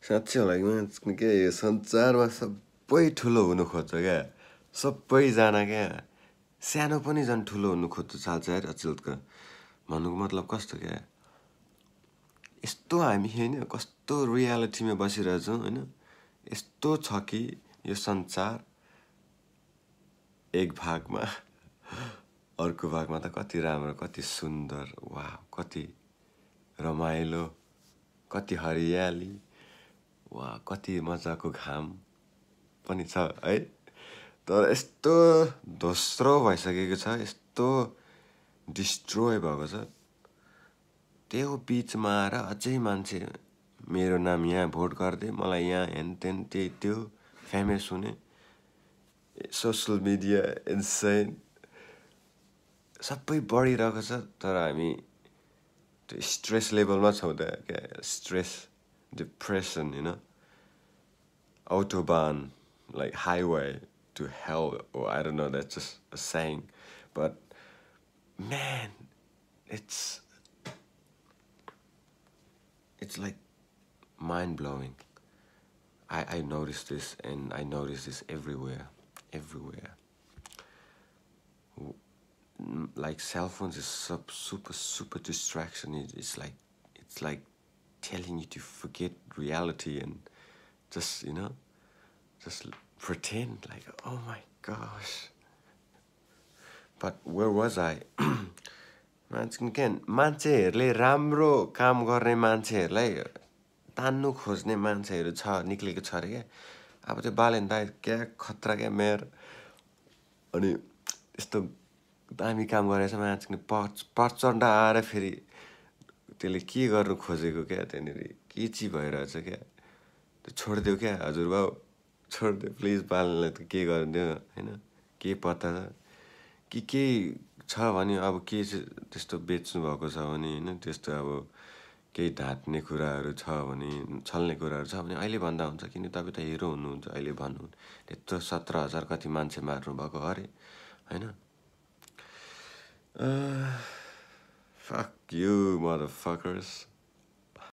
साँच्चै होला के यो संसारमा सबै ठुलो हुनु खोज्छ क्या सबैजना क्या सानो पनि झन् ठुलो हुनु खोज्छ चाल्छ यार अचेलको भन्नुको मतलब कस्तो क्या यस्तो हामी होइन कस्तो रियालिटीमा बसिरहेछौँ होइन यस्तो छ कि यो संसार एक भागमा अर्को भागमा त कति राम्रो कति सुन्दर वाह कति रमाइलो कति हरियाली वाह कति मजाको घाम पनि छ है तर यस्तो दोस्रो भइसकेको छ यस्तो डिस्ट्रोय भएको छ त्यो बिचमा आएर अझै मान्छे मेरो नाम यहाँ भोट गरिदिए मलाई यहाँ हेनतेन त्यही त्यो फेमस हुने सोसल मिडिया इन्सेन सबै बढिरहेको छ तर हामी त्यो स्ट्रेस लेभलमा छौँ त क्या स्ट्रेस डिप्रेसन होइन autobahn like highway to hell or I don't know that's just a saying but man it's like mind-blowing. I notice this and I notice this everywhere like cell phones is super distraction. It's like telling you to forget reality and just just pretend like oh my gosh. But where was I? मान्छेहरूले राम्रो काम गर्ने मान्छेहरूलाई तान्नु खोज्ने मान्छेहरू छ निक्लेको छ अरे क्या अब त्यो बालेन दाइ क्या खतरा क्या मेयर अनि यस्तो दामी काम गरेछ मान्छेले प्रचण्ड आएर फेरि त्यसले के गर्नु खोजेको क्या त्यहाँनिर के चिज भइरहेछ क्या त्यो छोडिदेऊ क्या हजुरबाउ छोडिदेऊ प्लिज बालनलाई त के गरिदियो होइन के पत्ता छ के छ भने अब के त्यस्तो बेच्नु भएको छ भने होइन त्यस्तो अब केही ढाँट्ने कुराहरू छ भने छल्ने कुराहरू छ भने अहिले भन्दा हुन्छ किन तपाईँ त हिरो हुनुहुन्छ अहिले भन्नु त्यत्रो 17,000 कति मान्छे मार्नु भएको अरे होइन fuck you motherfuckers